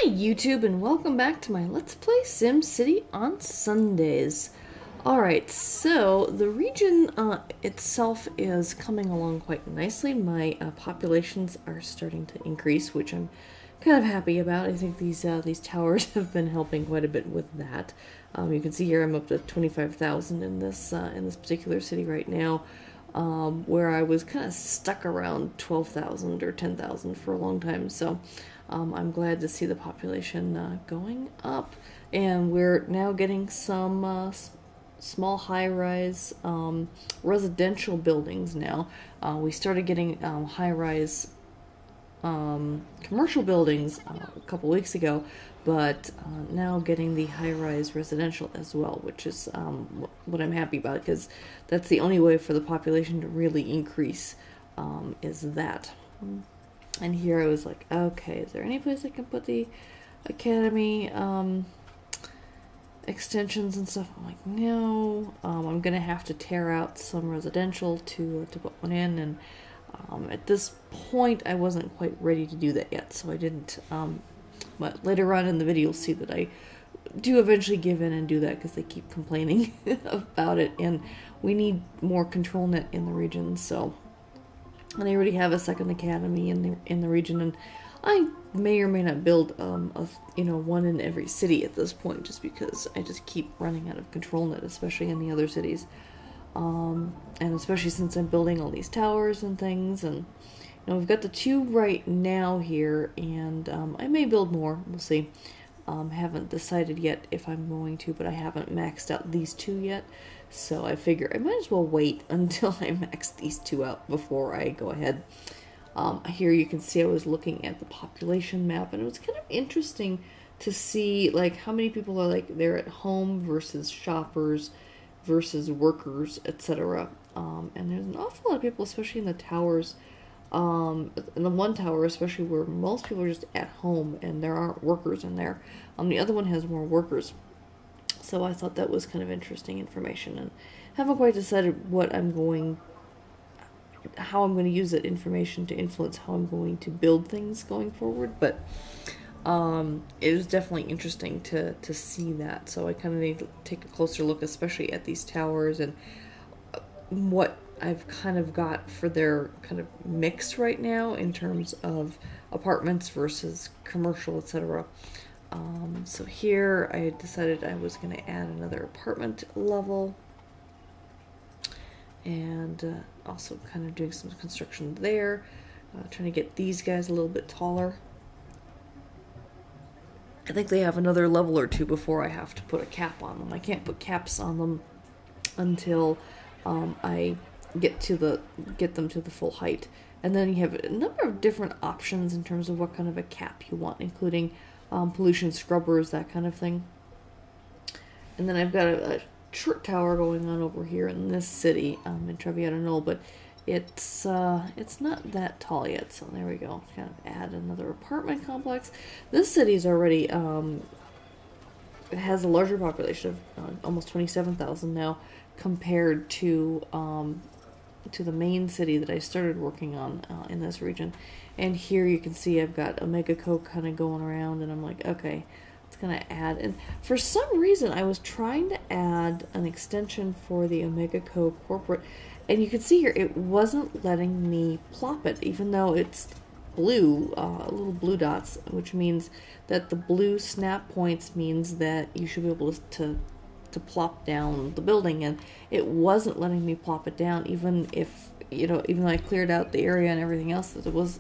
Hi YouTube and welcome back to my Let's Play SimCity on Sundays. Alright, so the region itself is coming along quite nicely. My populations are starting to increase, which I'm kind of happy about. I think these towers have been helping quite a bit with that. You can see here I'm up to 25,000 in this particular city right now, where I was kind of stuck around 12,000 or 10,000 for a long time. So I'm glad to see the population going up, and we're now getting some small high-rise residential buildings now. We started getting high-rise commercial buildings a couple weeks ago, but now getting the high-rise residential as well, which is what I'm happy about, because that's the only way for the population to really increase, is that. And here I was like, okay, is there any place I can put the academy extensions and stuff? I'm like, no. I'm gonna have to tear out some residential to put one in, and at this point I wasn't quite ready to do that yet, so I didn't. But later on in the video you'll see that I do eventually give in and do that, because they keep complaining about it, and we need more ControlNet in the region. So, and they already have a second academy in the region, and I may or may not build one in every city at this point, just because I just keep running out of ControlNet, especially in the other cities, and especially since I'm building all these towers and things. And we've got the 2 right now here, and I may build more. We'll see. Haven't decided yet if I'm going to, but I haven't maxed out these 2 yet. So I figure I might as well wait until I max these 2 out before I go ahead. Here you can see I was looking at the population map, and it was kind of interesting to see like how many people are like they're at home versus shoppers versus workers, etc. And there's an awful lot of people, especially in the towers. In the one tower especially, where most people are just at home and there aren't workers in there. The other one has more workers. So I thought that was kind of interesting information, and haven't quite decided how I'm going to use that information to influence how I'm going to build things going forward. But it was definitely interesting to see that. So I kind of need to take a closer look, especially at these towers, and what I've kind of got for their kind of mix right now in terms of apartments versus commercial, etc. So here I decided I was going to add another apartment level, and also kind of doing some construction there, trying to get these guys a little bit taller. I think they have another level or 2 before I have to put a cap on them. I can't put caps on them until I get them to the full height. And then you have a number of different options in terms of what kind of a cap you want, including pollution scrubbers, that kind of thing. And then I've got a short tower going on over here in this city, in Treviata Knoll, but it's not that tall yet. So there we go. Kind of add another apartment complex. This city is already it has a larger population of almost 27,000 now, compared to the main city that I started working on in this region. And here you can see I've got Omega Co kind of going around, and I'm like, okay, it's gonna add. And for some reason I was trying to add an extension for the Omega Co corporate, and you can see here it wasn't letting me plop it, even though it's blue, little blue dots, which means that the blue snap points means that you should be able to plop down the building, and it wasn't letting me plop it down, even if, even though I cleared out the area and everything else that it was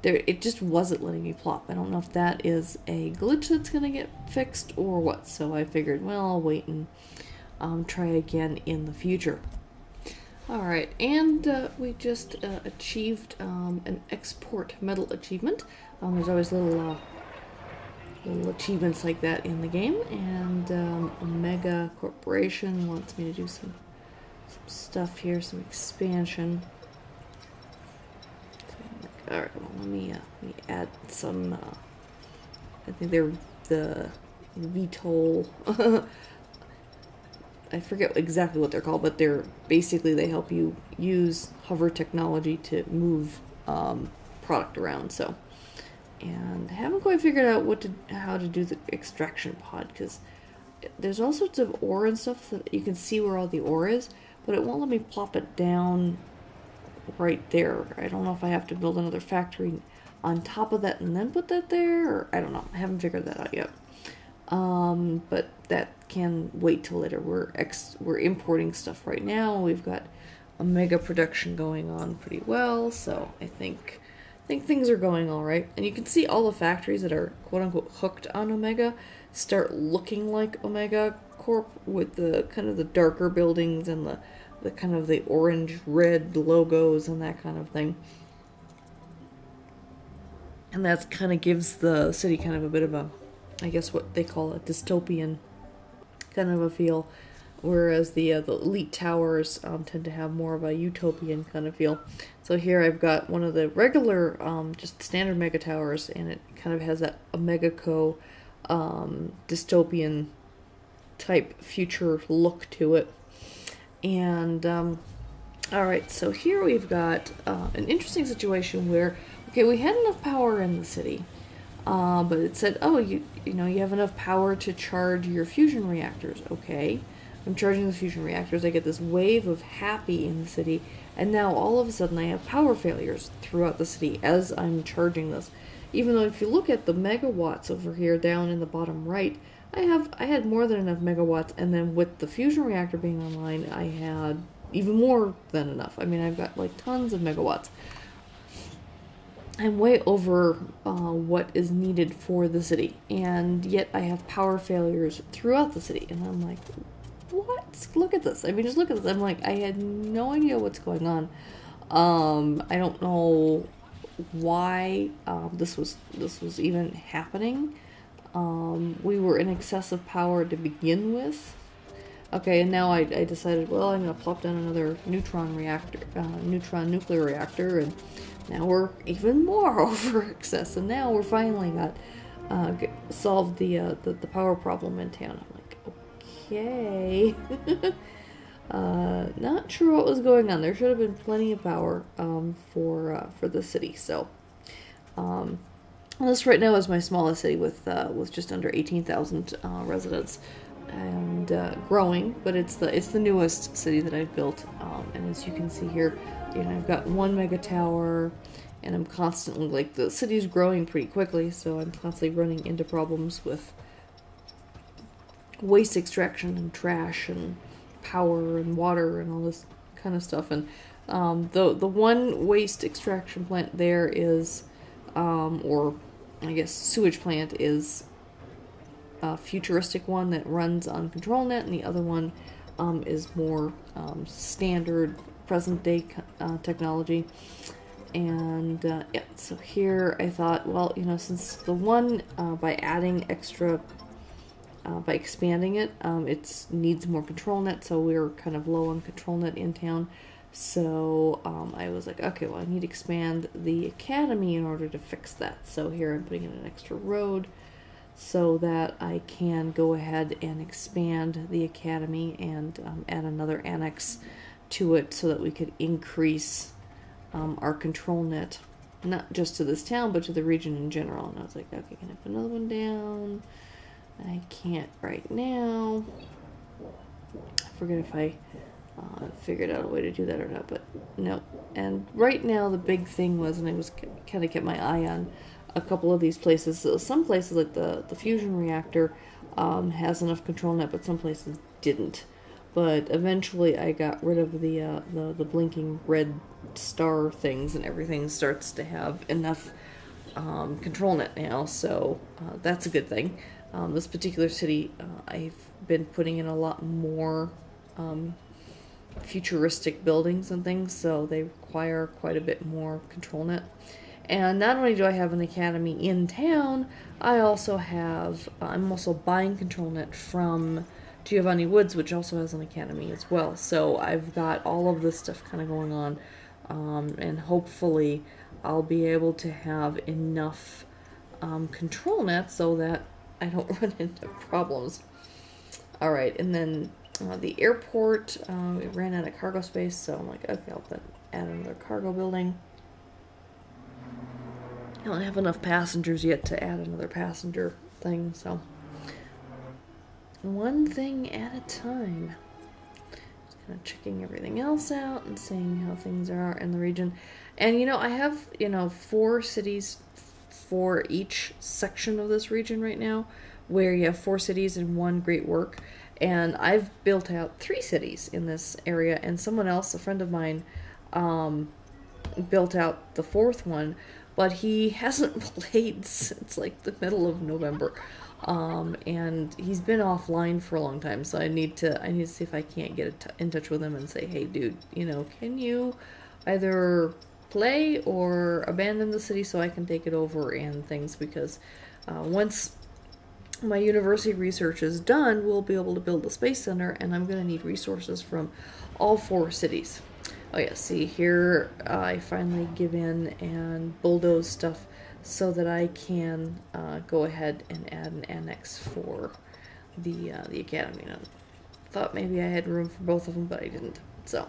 there, it just wasn't letting me plop. I don't know if that is a glitch that's gonna get fixed or what, so I figured, well, I'll wait and try again in the future. Alright, and we just achieved an export medal achievement. There's always little achievements like that in the game, and Omega Corporation wants me to do some stuff here, some expansion. So alright, well, let me add some, I think they're the VTOL, I forget exactly what they're called, but they're basically, they help you use hover technology to move product around. So and haven't quite figured out how to do the extraction pod, because there's all sorts of ore and stuff that you can see where all the ore is, but it won't let me plop it down right there. I don't know if I have to build another factory on top of that and then put that there, or I don't know. I haven't figured that out yet. But that can wait till later. We're importing stuff right now. We've got a mega production going on pretty well, so I think things are going all right. And you can see all the factories that are quote unquote hooked on Omega start looking like Omega Corp, with the kind of the darker buildings and the kind of the orange red logos and that kind of thing. And that kind of gives the city kind of a bit of a, I guess what they call a dystopian kind of a feel, whereas the elite towers tend to have more of a utopian kind of feel. So here I've got one of the regular, just standard mega towers, and it kind of has that Omegaco dystopian type future look to it. And alright, so here we've got an interesting situation where, okay, we had enough power in the city, but it said, oh, you know, you have enough power to charge your fusion reactors. Okay, I'm charging the fusion reactors. I get this wave of happy in the city, and now all of a sudden I have power failures throughout the city as I'm charging this. Even though if you look at the megawatts over here down in the bottom right, I had more than enough megawatts, and then with the fusion reactor being online, I had even more than enough. I mean, I've got like tons of megawatts. I'm way over what is needed for the city, and yet I have power failures throughout the city, and I'm like, what? Look at this. I mean, just look at this. I'm like, I had no idea what's going on. I don't know why this was even happening. We were in excessive power to begin with. Okay, and now I decided, well, I'm going to plop down another neutron nuclear reactor, and now we're even more over excess, and now we're finally got solved the power problem in town. I'm like, okay. Not sure what was going on. There should have been plenty of power for the city. So this right now is my smallest city with just under 18,000 residents, and growing. But it's the newest city that I've built. And as you can see here, you know, I've got one mega tower, and I'm constantly, like, the city's growing pretty quickly, so I'm constantly running into problems with waste extraction and trash and power and water and all this kind of stuff. And the one waste extraction plant there is, or I guess sewage plant is a futuristic one that runs on ControlNet, and the other one is more standard present day technology. And yeah, so here I thought, well, you know, since the one by adding extra by expanding it, it needs more ControlNet, so we're kind of low on ControlNet in town. So I was like, okay, well, I need to expand the academy in order to fix that. So here I'm putting in an extra road so that I can go ahead and expand the academy and add another annex to it so that we could increase our ControlNet, not just to this town, but to the region in general. And I was like, okay, can I put another one down? I can't right now. I forget if I figured out a way to do that or not, but no. And right now the big thing was, and I was kind of kept my eye on a couple of these places. So some places, like the fusion reactor, has enough ControlNet, but some places didn't. But eventually I got rid of the blinking red star things, and everything starts to have enough ControlNet now, so that's a good thing. This particular city, I've been putting in a lot more futuristic buildings and things, so they require quite a bit more ControlNet. And not only do I have an academy in town, I also have, I'm also buying ControlNet from Giovanni Woods, which also has an academy as well. So I've got all of this stuff kind of going on, and hopefully I'll be able to have enough ControlNet so that I don't run into problems. Alright, and then the airport, it ran out of cargo space, so I'm like, okay, I'll add another cargo building. I don't have enough passengers yet to add another passenger thing, so one thing at a time. Just kind of checking everything else out and seeing how things are in the region. And you know, I have, you know, 4 cities for each section of this region right now, where you have 4 cities and 1 great work. And I've built out 3 cities in this area, and someone else, a friend of mine, built out the 4th one, but he hasn't played since like the middle of November. And he's been offline for a long time, so I need to see if I can't get in touch with him and say, hey dude, you know, can you either play or abandon the city so I can take it over and things, because once my university research is done, we'll be able to build a space center, and I'm going to need resources from all 4 cities. Oh yeah, see here, I finally give in and bulldoze stuff so that I can go ahead and add an annex for the academy. And I thought maybe I had room for both of them, but I didn't. So,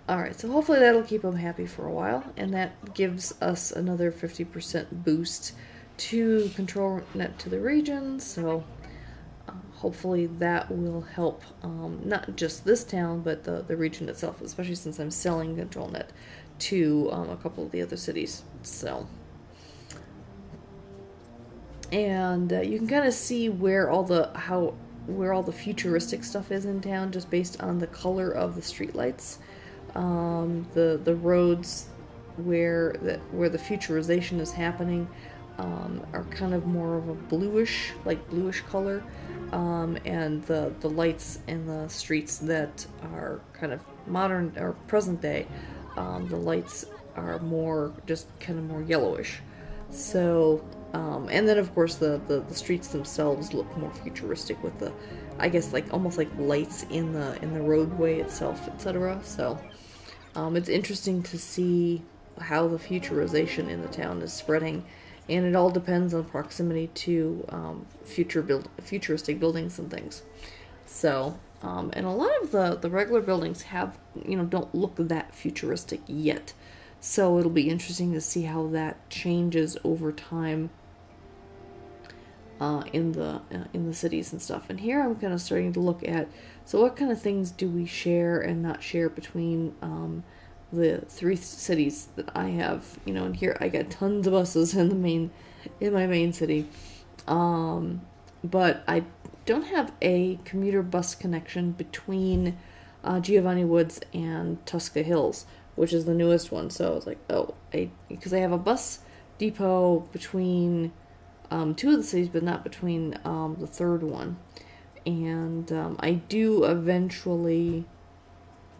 alright, so hopefully that'll keep them happy for a while, and that gives us another 50% boost to ControlNet to the region, so hopefully that will help not just this town, but the region itself, especially since I'm selling ControlNet to a couple of the other cities. So, and you can kind of see where all the futuristic stuff is in town, just based on the color of the streetlights. The roads where the futurization is happening are kind of more of a bluish color, and the lights in the streets that are kind of modern or present day, the lights are more just kind of more yellowish. So, and then of course the streets themselves look more futuristic with the, I guess, like almost like lights in the roadway itself, etc. So, it's interesting to see how the futurization in the town is spreading. And it all depends on proximity to futuristic buildings and things. So, and a lot of the regular buildings have, you know, don't look that futuristic yet. So it'll be interesting to see how that changes over time in the cities and stuff. And here I'm kind of starting to look at, so what kind of things do we share and not share between the 3 cities that I have, you know. And here I got tons of buses in my main city, but I don't have a commuter bus connection between Giovanni Woods and Tusca Hills, which is the newest one. So I was like, oh, because I have a bus depot between 2 of the cities, but not between the 3rd one. And I do eventually,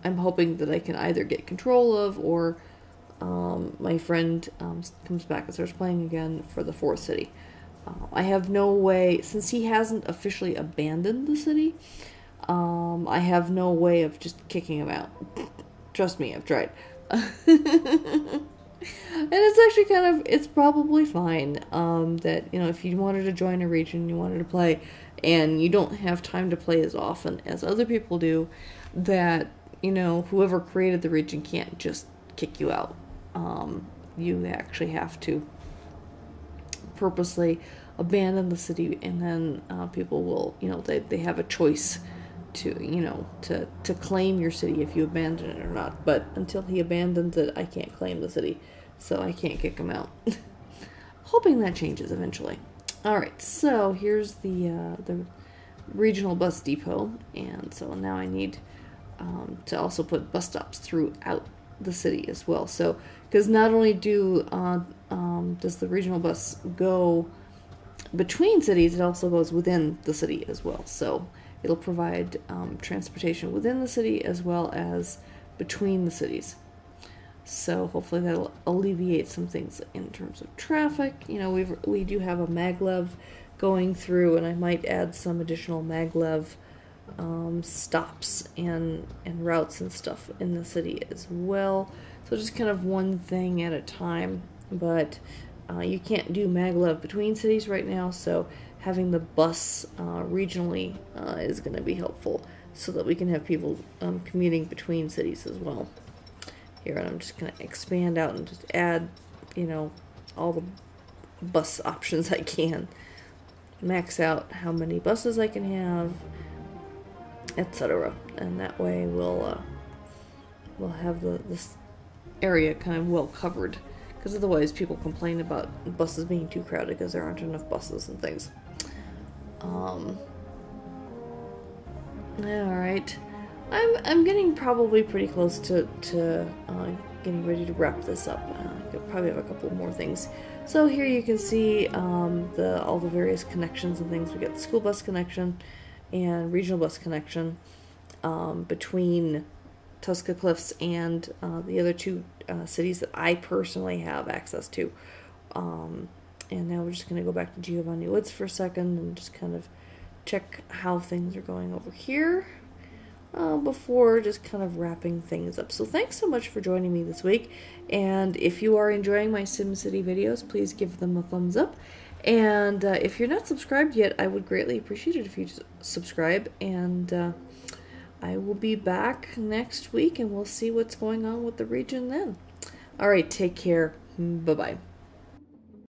I'm hoping that I can either get control of, or my friend comes back and starts playing again for the 4th city. I have no way, since he hasn't officially abandoned the city, I have no way of just kicking him out. Trust me, I've tried. And it's actually it's probably fine that, you know, if you wanted to join a region, you wanted to play, and you don't have time to play as often as other people do, that, you know, whoever created the region can't just kick you out. You actually have to purposely abandon the city, and then people will, you know, they have a choice to, you know, to claim your city if you abandon it or not. But until he abandons it, I can't claim the city, so I can't kick him out. Hoping that changes eventually. Alright, so here's the regional bus depot, and so now I need to also put bus stops throughout the city as well. So, because not only does the regional bus go between cities, it also goes within the city as well. So it'll provide transportation within the city as well as between the cities. So hopefully that'll alleviate some things in terms of traffic. You know, we do have a maglev going through, and I might add some additional maglev stops and routes and stuff in the city as well. So just kind of one thing at a time. But you can't do maglev between cities right now, so having the bus regionally is going to be helpful, so that we can have people commuting between cities as well. Here, and I'm just going to expand out and just add, you know, all the bus options I can. Max out how many buses I can have, etc. And that way we'll have this area kind of well covered, because otherwise people complain about buses being too crowded because there aren't enough buses and things. Alright, I'm getting probably pretty close to getting ready to wrap this up. I could probably have a couple more things. So here you can see all the various connections and things. We got the school bus connection and regional bus connection between Tuska Cliffs and the other two cities that I personally have access to. And now we're just going to go back to Giovanni Woods for a second and just kind of check how things are going over here before just kind of wrapping things up. So thanks so much for joining me this week, and if you are enjoying my SimCity videos, please give them a thumbs up, and if you're not subscribed yet, I would greatly appreciate it if you subscribe, and I will be back next week and we'll see what's going on with the region then. Alright, take care. Bye-bye.